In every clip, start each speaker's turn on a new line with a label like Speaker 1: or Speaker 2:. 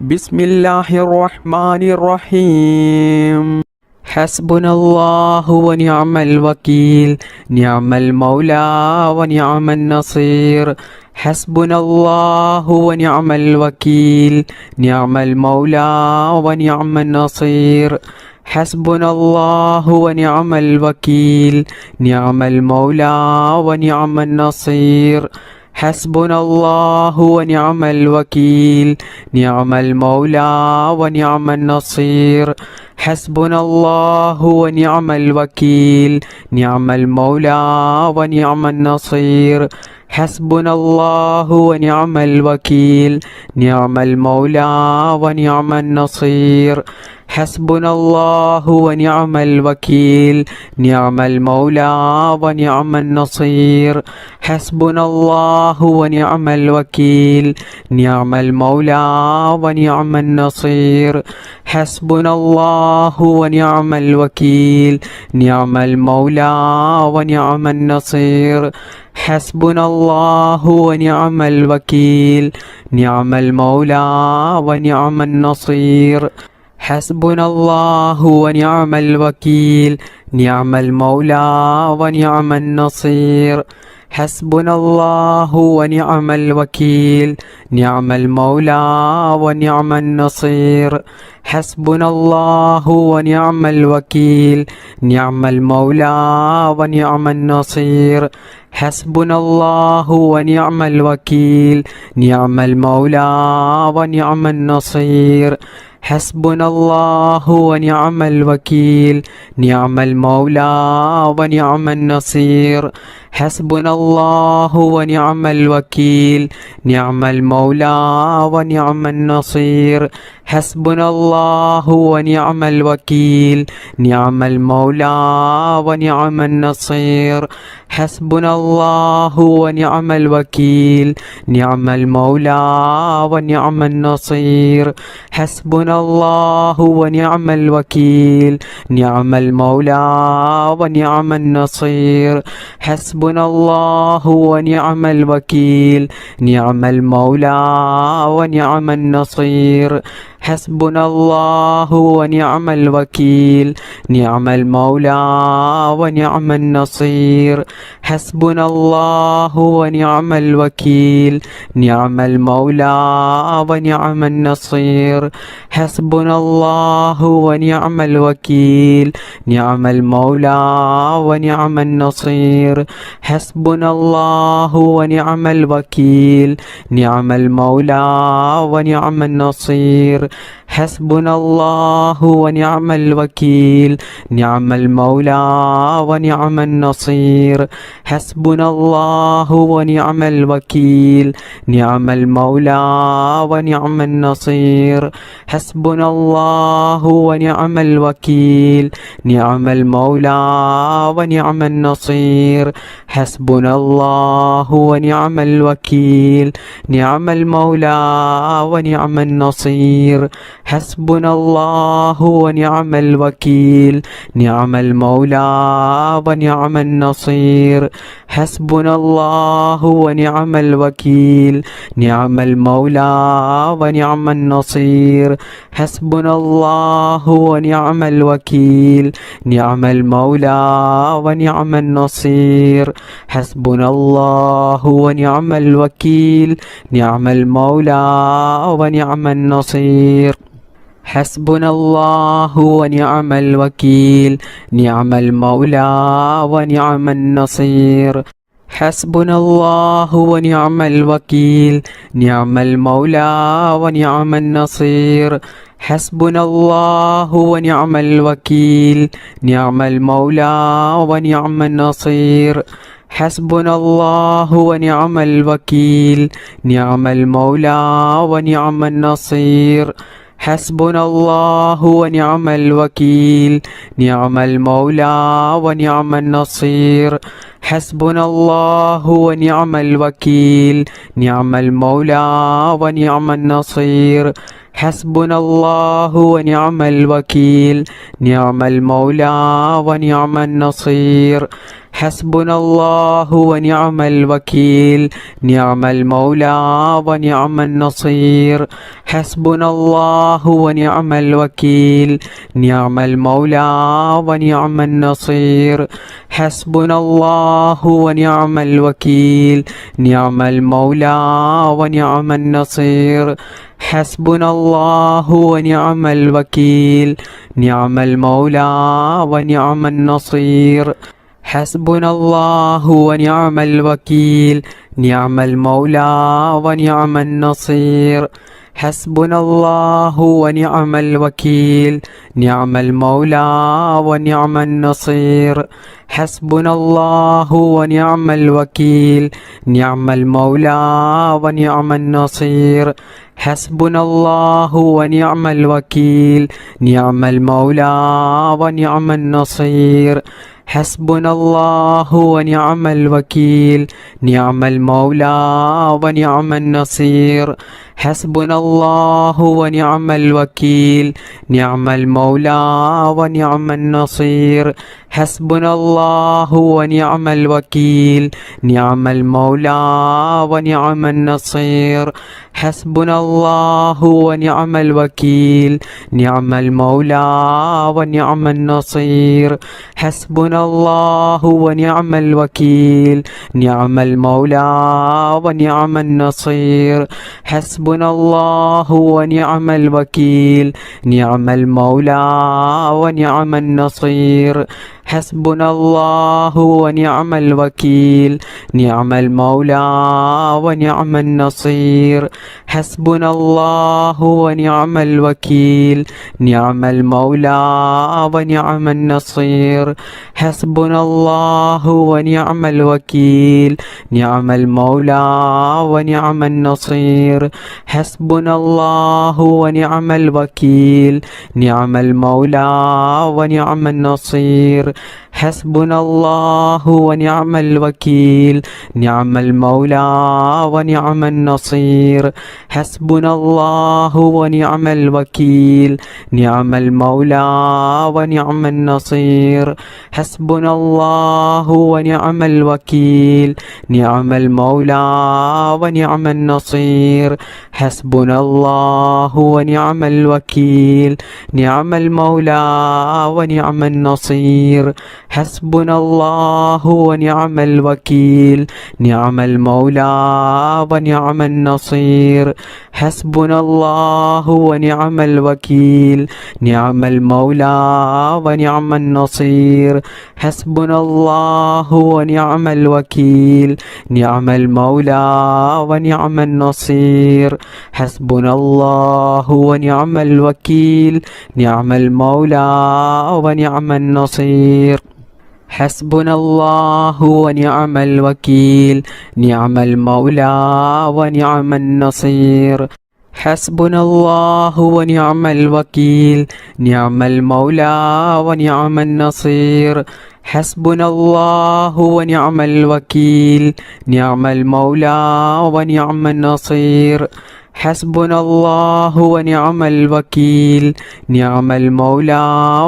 Speaker 1: بسم الله الرحمن الرحيم. حسبنا الله ونعم الوكيل، نعم المولى ونعم النصير. حسبنا الله ونعم الوكيل، نعم المولى ونعم النصير. حسبنا الله ونعم الوكيل، نعم المولى ونعم النصير. حسبنا الله ونعم الوكيل، نعم المولى ونعم النصير. حسبنا الله ونعم الوكيل، نعم المولى ونعم النصير. حسبنا الله ونعم الوكيل، نعم المولى ونعم النصير. حسبنا الله ونعم الوكيل، نعم المولى ونعم النصير. حسبنا الله ونعم الوكيل، نعم المولى ونعم النصير. حسبنا الله ونعم الوكيل، نعم المولى ونعم النصير. حسبنا الله ونعم الوكيل، نعم المولى ونعم النصير. حسبنا الله ونعم الوكيل، نعم المولى ونعم النصير. حسبنا الله ونعم الوكيل، نعم المولى ونعم النصير. حسبنا الله ونعم الوكيل، نعم المولى ونعم النصير. حسبنا الله ونعم الوكيل، نعم المولى ونعم النصير. حسبنا الله ونعم الوكيل، نعم المولى ونعم النصير. حسبنا الله ونعم الوكيل، نعم المولى ونعم النصير. حسبنا الله ونعم الوكيل، نعم المولى ونعم النصير. حسبنا الله ونعم الوكيل، نعم المولى ونعم النصير. حسبنا الله ونعم الوكيل، نعم المولى ونعم النصير. حسبنا الله ونعم الوكيل، نعم المولى ونعم النصير. حسبنا الله ونعم الوكيل، نعم المولى ونعم النصير. حسبنا الله ونعم الوكيل، نعم المولى ونعم النصير. حسبنا الله ونعم الوكيل، نعم المولى ونعم النصير. حسبنا الله ونعم الوكيل، نعم المولى ونعم النصير. حسبنا الله ونعم الوكيل، نعم المولى ونعم النصير. حسبنا الله ونعم الوكيل، نعم المولى ونعم النصير. حسبنا الله ونعم الوكيل، نعم المولى ونعم النصير. حسبنا الله ونعم الوكيل، نعم المولى ونعم النصير. حسبنا الله ونعم الوكيل، نعم المولى ونعم النصير. حسبنا الله ونعم الوكيل، نعم المولى ونعم النصير. حسبنا الله ونعم الوكيل، نعم المولى ونعم النصير. حسبنا الله ونعم الوكيل، نعم المولى ونعم النصير. حسبنا الله ونعم الوكيل، نعم المولى ونعم النصير. حسبنا الله ونعم الوكيل، نعم المولى ونعم النصير. حسبنا الله ونعم الوكيل، نعم المولى ونعم النصير. حسبنا الله ونعم الوكيل، نعم المولى ونعم النصير. حسبنا الله ونعم الوكيل، نعم المولى ونعم النصير. حسبنا الله ونعم الوكيل، نعم المولى ونعم النصير. حسبنا الله ونعم الوكيل، نعم المولى ونعم النصير. حسبنا الله ونعم الوكيل نعم المولى ونعم النصير حسبنا الله ونعم الوكيل نعم المولى ونعم النصير حسبنا الله ونعم الوكيل نعم المولى ونعم النصير حسبنا الله ونعم الوكيل نعم المولى ونعم النصير حسبنا الله ونعم الوكيل نعم المولى ونعم النصير حسبنا الله ونعم الوكيل نعم المولى ونعم النصير حسبنا الله ونعم الوكيل نعم المولى ونعم النصير حسبنا الله ونعم الوكيل نعم المولى ونعم النصير حسبنا الله ونعم الوكيل نعم المولى ونعم النصير حسبنا الله ونعم الوكيل نعم المولى ونعم النصير حسبنا الله ونعم الوكيل نعم المولى ونعم النصير حسبنا الله ونعم الوكيل نعم المولى ونعم النصير حسبنا الله ونعم الوكيل نعم المولى ونعم النصير حسبنا الله ونعم الوكيل نعم المولى ونعم النصير حسبنا الله ونعم الوكيل نعم المولى ونعم النصير حسبنا الله ونعم الوكيل نعم المولى ونعم النصير حسبنا الله ونعم الوكيل نعم المولى ونعم النصير حسبنا الله ونعم الوكيل نعم المولى ونعم النصير حسبنا الله ونعم الوكيل نعم المولى ونعم النصير حسبنا الله ونعم الوكيل نعم المولى ونعم النصير حسبنا الله ونعم الوكيل نعم المولى ونعم النصير حسبنا الله ونعم الوكيل نعم المولى ونعم النصير حسبنا الله ونعم الوكيل نعم المولى ونعم النصير حسبنا الله ونعم الوكيل نعم المولى ونعم النصير حسبنا الله ونعم الوكيل نعم المولى ونعم النصير حسبنا الله ونعم الوكيل نعم المولى ونعم النصير حسبنا الله ونعم الوكيل نعم المولى ونعم النصير حسبنا الله ونعم الوكيل نعم المولى ونعم النصير حسبنا الله ونعم الوكيل نعم المولى ونعم النصير حسبنا الله ونعم الوكيل نعم المولى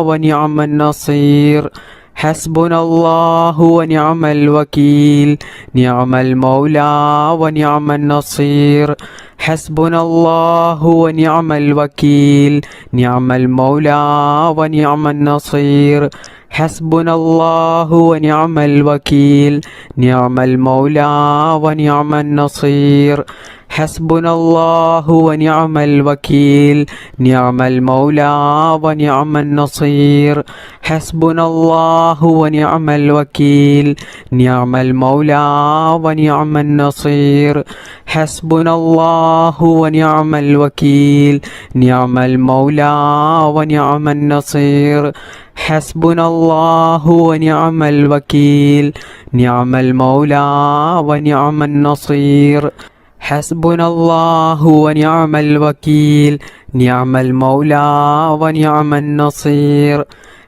Speaker 1: ونعم النصير حسبنا الله ونعم الوكيل نعم المولى ونعم النصير حسبنا الله ونعم الوكيل نعم المولى ونعم النصير حسبنا الله ونعم الوكيل نعم المولى ونعم النصير حسبنا الله ونعم الوكيل نعم المولى ونعم النصير حسبنا الله ونعم الوكيل نعم المولى ونعم النصير حسبنا الله ونعم الوكيل نعم المولى ونعم النصير حسبنا الله ونعم الوكيل نعم المولى ونعم النصير حسبنا الله ونعم الوكيل نعم المولى ونعم النصير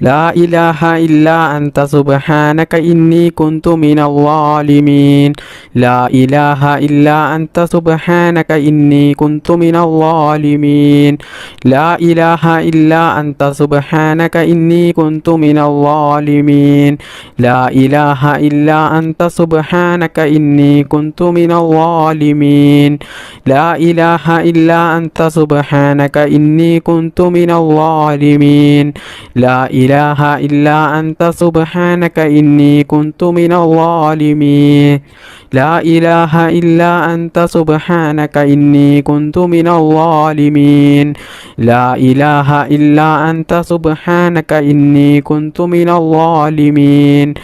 Speaker 1: لا إله إلا أنت سبحانك إني كنت من الظالمين. لا إله إلا أنت سبحانك إني كنت من الظالمين. لا إله إلا أنت سبحانك إني كنت من الظالمين. لا إله إلا أنت سبحانك إني كنت من الظالمين. لا إله إلا أنت سبحانك إني كنت من الظالمين. لا إله إلا أنت سبحانك إني كنت من الظالمين. لا إله إلا أنت سبحانك إني كنت من الظالمين. لا إله إلا أنت سبحانك إني كنت من الظالمين.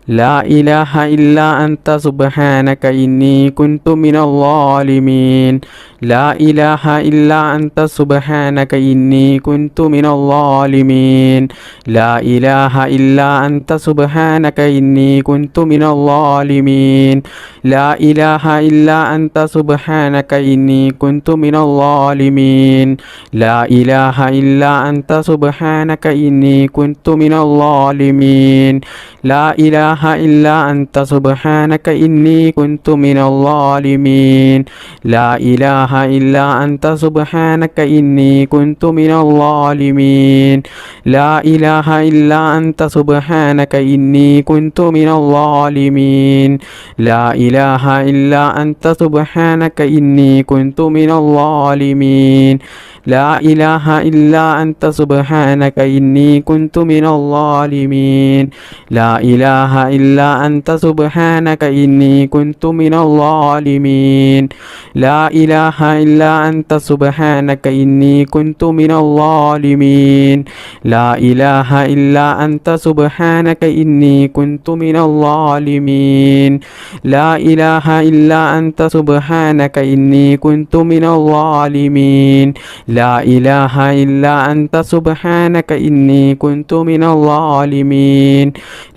Speaker 1: لا إله إلا أنت سبحانك إني كنت من الظالمين. لا إله إلا أنت سبحانك إني كنت من الظالمين. لا إله إلا أنت سبحانك إني كنت من الظالمين. لا إله إلا أنت سبحانك إني كنت من الظالمين. لا إله إلا أنت سبحانك إني كنت من الظالمين. لا إله إلا أنت سبحانك إني كنت من الظالمين. لا إله إلا أنت سبحانك إني كنت من الظالمين. لا إله إلا أنت سبحانك إني كنت من الظالمين. لا إله إلا أنت سبحانك إني كنت من الظالمين. لا إله إلا أنت سبحانك إني كنت من الظالمين. لا إله إلا أنت سبحانك إني كنت من الظالمين. لا إله إلا أنت سبحانك إني كنت من الظالمين. لا إله إلا أنت سبحانك إني كنت من الظالمين. لا إله إلا أنت سبحانك إني كنت من الظالمين. لا إله إلا أنت سبحانك إني كنت من الظالمين. لا إله إلا أنت سبحانك إني كنت من الظالمين. لا إله إلا أنت سبحانك إني كنت من الظالمين.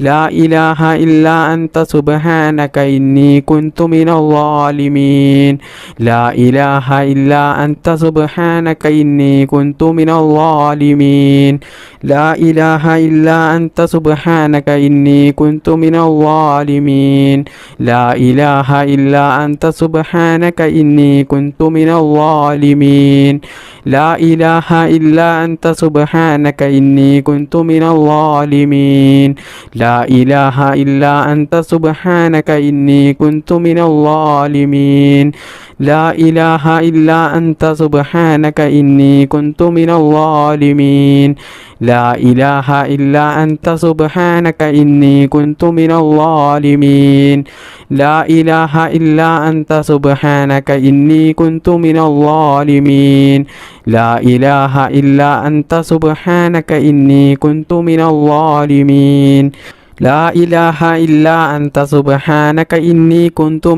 Speaker 1: لا إله إلا أنت سبحانك إني كنت من الظالمين. لا إله إلا أنت سبحانك إني كنت من الظالمين. لا إله إلا أنت سبحانك إني كنت من الظالمين. لا إله إلا أنت سبحانك إني كنت من الظالمين. لا إله إلا أنت سبحانك إني كنت من الظالمين. لا إله إلا أنت سبحانك إني كنت من الظالمين. لا إله إلا أنت سبحانك إني كنت من الظالمين. لا إله إلا أنت سبحانك إني كنت من الظالمين. لا إله إلا أنت سبحانك إني كنت من الظالمين. لا إله إلا أنت سبحانك إني كنت من الظالمين. لا إله إلا أنت سبحانك إني كنت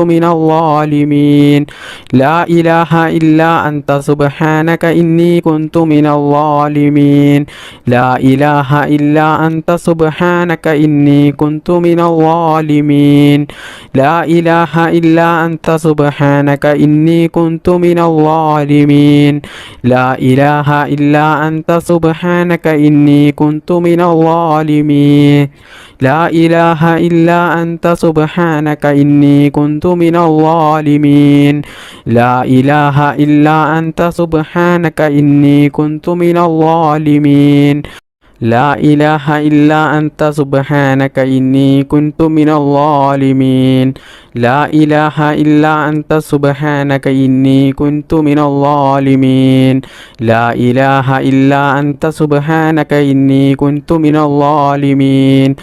Speaker 1: من الظالمين. لا إله إلا أنت سبحانك إني كنت من الظالمين. لا إله إلا أنت سبحانك إني كنت من الظالمين. لا إله إلا أنت سبحانك إني كنت من الظالمين. لا إله إلا أنت سبحانك إني كنت من الظالمين. لا إله إلا أنت سبحانك إني كنت من الظالمين. لا إله إلا أنت سبحانك إني كنت من الظالمين. لا إله إلا أنت سبحانك إني كنت من الظالمين. لا إله إلا أنت سبحانك إني كنت من الظالمين.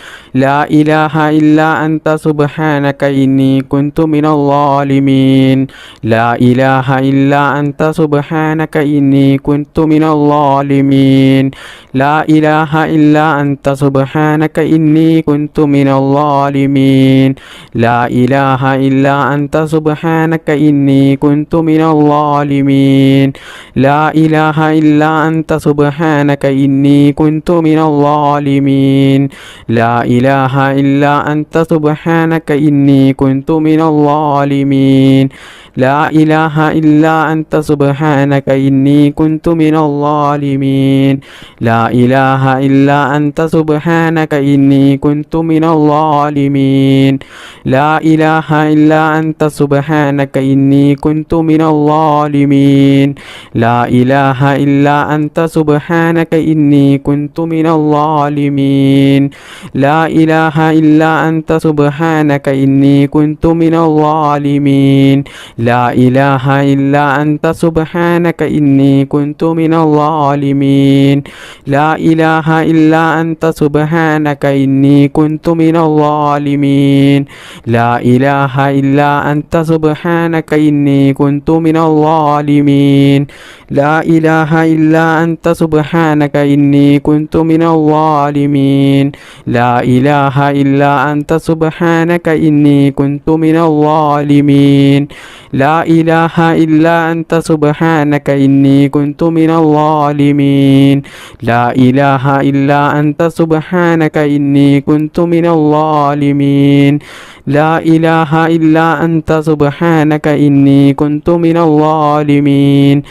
Speaker 1: لا إله إلا أنت سبحانك إني كنت من الظالمين. لا إله إلا أنت سبحانك إني كنت من الظالمين. لا إله إلا أنت سبحانك إني كنت من الظالمين. لا إله إلا أنت سبحانك إني كنت من الظالمين. لا إله إلا أنت سبحانك إني كنت من الظالمين. لا إله إلا أنت سبحانك إني كنت من الظالمين. لا إله إلا أنت سبحانك إني كنت من الظالمين لا إله إلا أنت سبحانك إني كنت من الظالمين لا إله إلا أنت سبحانك إني كنت من الظالمين لا إله إلا أنت سبحانك إني كنت من الظالمين لا إله إلا أنت سبحانك إني كنت من الظالمين لا إله إلا أنت سبحانك إني كنت من الظالمين لا إله إلا أنت سبحانك إني كنت من الظالمين لا إله إلا أنت سبحانك إني كنت من الظالمين لا إله إلا أنت سبحانك إني كنت من الظالمين لا إله إلا أنت سبحانك إني كنت من الظالمين لا إله إلا أنت سبحانك إني كنت من الظالمين لا إله إلا أنت سبحانك إني كنت من الظالمين لا إله إلا أنت سبحانك إني كنت من الظالمين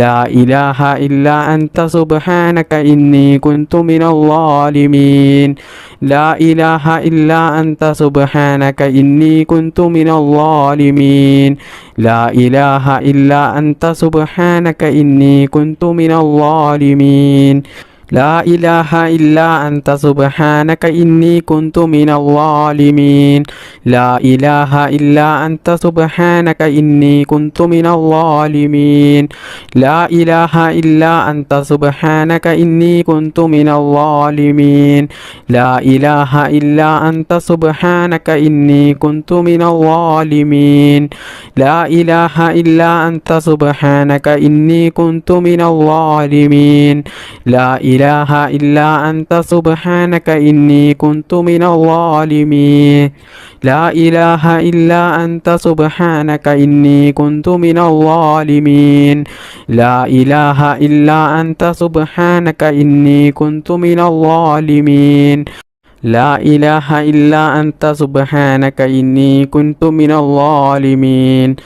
Speaker 1: لا إله إلا أنت سبحانك إني كنت من الظالمين لا إله إلا أنت سبحانك إني كنت من الظالمين لا إله إلا أنت سبحانك إني كنت من الظالمين لا إله إلا أنت سبحانك إني كنت من الظالمين لا إله إلا أنت سبحانك إني كنت من الظالمين لا إله إلا أنت سبحانك إني كنت من الظالمين لا إله إلا أنت سبحانك إني كنت من الظالمين لا إله إلا أنت سبحانك إني كنت من الظالمين لا إله إلا أنت سبحانك إني كنت من الظالمين لا إله إلا أنت سبحانك إني كنت من الظالمين لا إله إلا أنت سبحانك إني كنت من الظالمين لا إله إلا أنت سبحانك إني كنت من الظالمين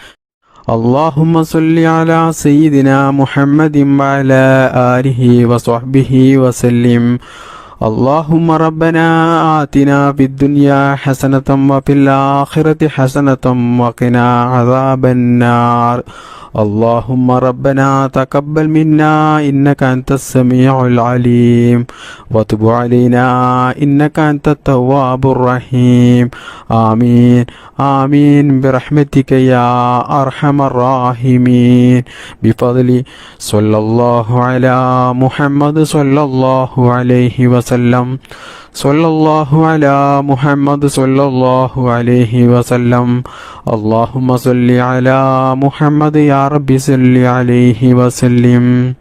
Speaker 1: اللهم صل على سيدنا محمد وعلى آله وصحبه وسلم اللهم ربنا آتنا في الدنيا حسنة وفي الآخرة حسنة وقنا عذاب النار اللهم ربنا تقبل منا إنك أنت السميع العليم وتب علينا إنك أنت التواب الرحيم آمين آمين برحمتك يا أرحم الراحمين بفضل صلى الله على محمد صلى الله عليه وسلم صلى الله على محمد صلى الله عليه وسلم اللهم صل على محمد يا رب صل عليه وسلم